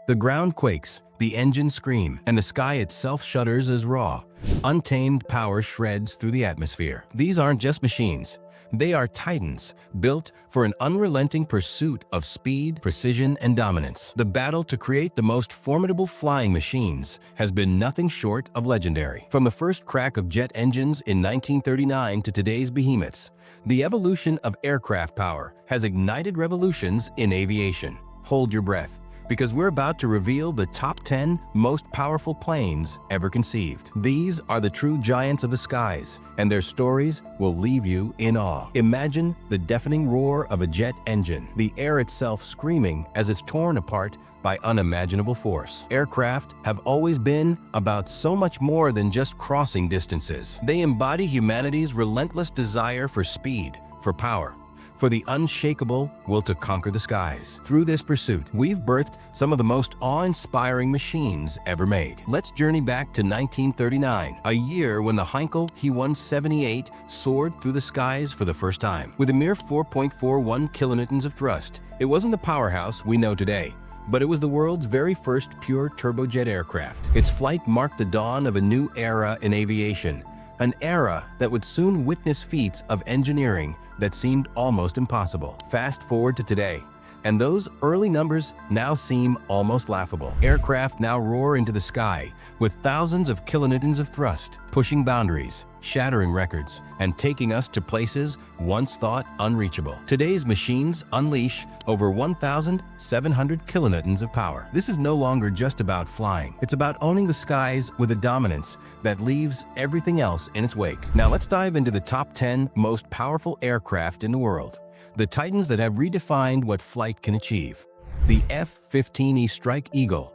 The ground quakes, the engines scream, and the sky itself shudders as raw, untamed power shreds through the atmosphere. These aren't just machines. They are titans, built for an unrelenting pursuit of speed, precision, and dominance. The battle to create the most formidable flying machines has been nothing short of legendary. From the first crack of jet engines in 1939 to today's behemoths, the evolution of aircraft power has ignited revolutions in aviation. Hold your breath, because we're about to reveal the top 10 most powerful planes ever conceived. These are the true giants of the skies, and their stories will leave you in awe. Imagine the deafening roar of a jet engine, the air itself screaming as it's torn apart by unimaginable force. Aircraft have always been about so much more than just crossing distances. They embody humanity's relentless desire for speed, for power, for the unshakable will to conquer the skies. Through this pursuit, we've birthed some of the most awe-inspiring machines ever made. Let's journey back to 1939, a year when the Heinkel He-178 soared through the skies for the first time. With a mere 4.41 kilonewtons of thrust, it wasn't the powerhouse we know today, but it was the world's very first pure turbojet aircraft. Its flight marked the dawn of a new era in aviation, an era that would soon witness feats of engineering that seemed almost impossible. Fast forward to today, and those early numbers now seem almost laughable. Aircraft now roar into the sky with thousands of kilonewtons of thrust, pushing boundaries, shattering records, and taking us to places once thought unreachable. Today's machines unleash over 1,700 kilonewtons of power. This is no longer just about flying. It's about owning the skies with a dominance that leaves everything else in its wake. Now let's dive into the top 10 most powerful aircraft in the world. The titans that have redefined what flight can achieve. The F-15E Strike Eagle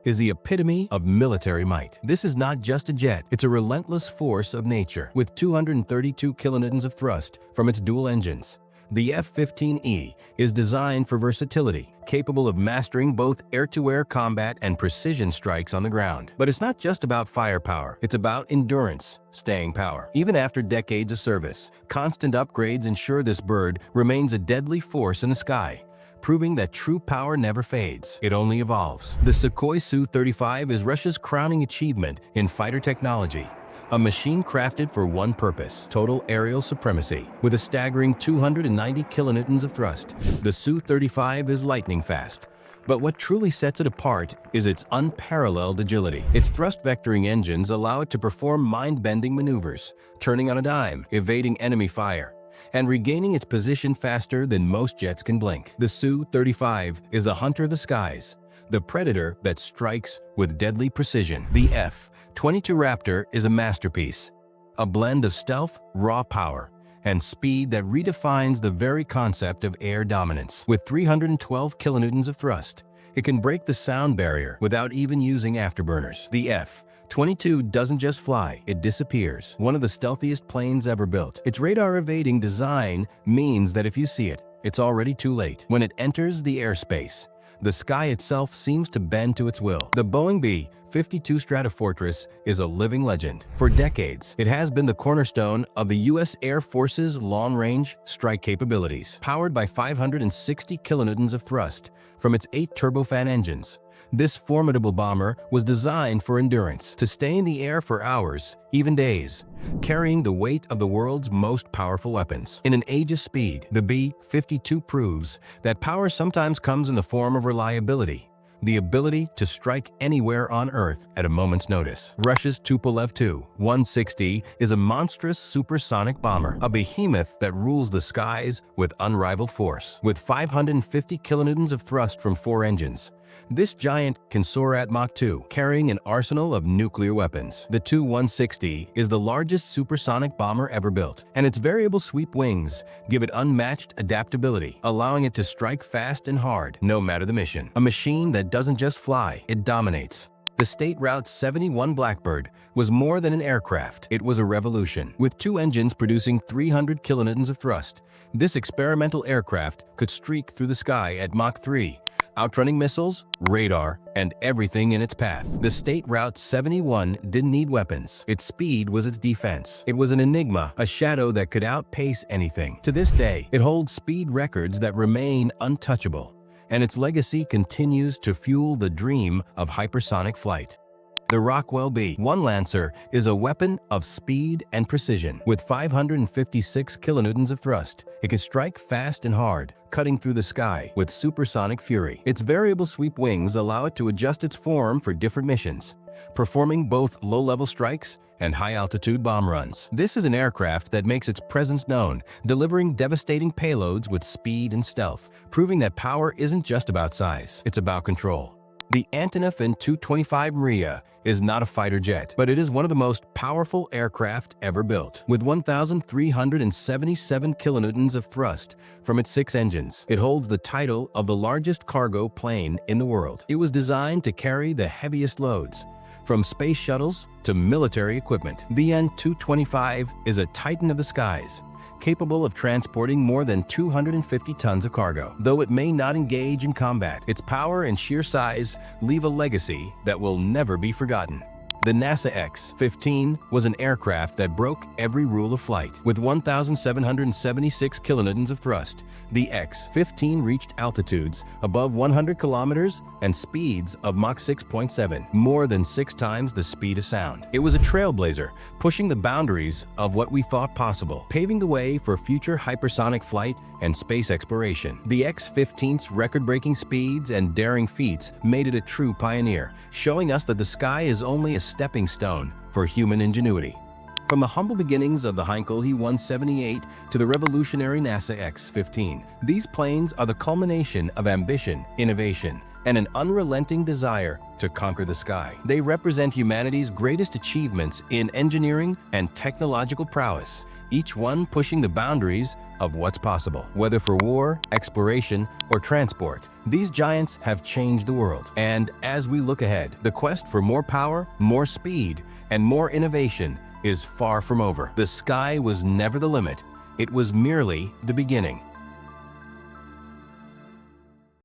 is the epitome of military might. This is not just a jet, it's a relentless force of nature. With 232 kilonewtons of thrust from its dual engines, the F-15E is designed for versatility, capable of mastering both air-to-air combat and precision strikes on the ground. But it's not just about firepower, it's about endurance, staying power. Even after decades of service, constant upgrades ensure this bird remains a deadly force in the sky, proving that true power never fades, it only evolves. The Sukhoi Su-35 is Russia's crowning achievement in fighter technology, a machine crafted for one purpose: total aerial supremacy. With a staggering 290 kilonewtons of thrust, the Su-35 is lightning fast. But what truly sets it apart is its unparalleled agility. Its thrust-vectoring engines allow it to perform mind-bending maneuvers, turning on a dime, evading enemy fire, and regaining its position faster than most jets can blink. The Su-35 is the hunter of the skies, the predator that strikes with deadly precision. The F-22 Raptor is a masterpiece, a blend of stealth, raw power, and speed that redefines the very concept of air dominance. With 312 kilonewtons of thrust, it can break the sound barrier without even using afterburners. The F-22 doesn't just fly, it disappears. One of the stealthiest planes ever built. Its radar-evading design means that if you see it, it's already too late. When it enters the airspace, the sky itself seems to bend to its will. The Boeing B-52 Stratofortress is a living legend. For decades, it has been the cornerstone of the U.S. Air Force's long-range strike capabilities. Powered by 560 kilonewtons of thrust from its 8 turbofan engines, this formidable bomber was designed for endurance, to stay in the air for hours, even days, carrying the weight of the world's most powerful weapons. In an age of speed, the B-52 proves that power sometimes comes in the form of reliability, the ability to strike anywhere on Earth at a moment's notice. Russia's Tupolev Tu-160 is a monstrous supersonic bomber, a behemoth that rules the skies with unrivaled force. With 550 kilonewtons of thrust from 4 engines, this giant can soar at Mach 2, carrying an arsenal of nuclear weapons. The Tu-160 is the largest supersonic bomber ever built, and its variable sweep wings give it unmatched adaptability, allowing it to strike fast and hard, no matter the mission. A machine that doesn't just fly, it dominates. The State Route 71 Blackbird was more than an aircraft, it was a revolution. With 2 engines producing 300 kilonewtons of thrust, this experimental aircraft could streak through the sky at Mach 3, outrunning missiles, radar, and everything in its path. The State Route 71 didn't need weapons. Its speed was its defense. It was an enigma, a shadow that could outpace anything. To this day, it holds speed records that remain untouchable. and its legacy continues to fuel the dream of hypersonic flight. The Rockwell B-1 Lancer is a weapon of speed and precision. With 556 kilonewtons of thrust, it can strike fast and hard, cutting through the sky with supersonic fury. Its variable sweep wings allow it to adjust its form for different missions, performing both low-level strikes and high-altitude bomb runs. This is an aircraft that makes its presence known, delivering devastating payloads with speed and stealth, proving that power isn't just about size, it's about control. The Antonov An-225 Mriya is not a fighter jet, but it is one of the most powerful aircraft ever built. With 1,377 kilonewtons of thrust from its 6 engines, it holds the title of the largest cargo plane in the world. It was designed to carry the heaviest loads, from space shuttles to military equipment. The An-225 is a titan of the skies, capable of transporting more than 250 tons of cargo. Though it may not engage in combat, its power and sheer size leave a legacy that will never be forgotten. The NASA X-15 was an aircraft that broke every rule of flight. With 1,776 kilonewtons of thrust, the X-15 reached altitudes above 100 kilometers and speeds of Mach 6.7, more than 6 times the speed of sound. It was a trailblazer, pushing the boundaries of what we thought possible, paving the way for future hypersonic flight and space exploration. The X-15's record-breaking speeds and daring feats made it a true pioneer, showing us that the sky is only a stepping stone for human ingenuity. From the humble beginnings of the Heinkel He-178 to the revolutionary NASA X-15, these planes are the culmination of ambition, innovation, and an unrelenting desire to conquer the sky. They represent humanity's greatest achievements in engineering and technological prowess, each one pushing the boundaries of what's possible. Whether for war, exploration, or transport, these giants have changed the world. And as we look ahead, the quest for more power, more speed, and more innovation is far from over. The sky was never the limit. It was merely the beginning.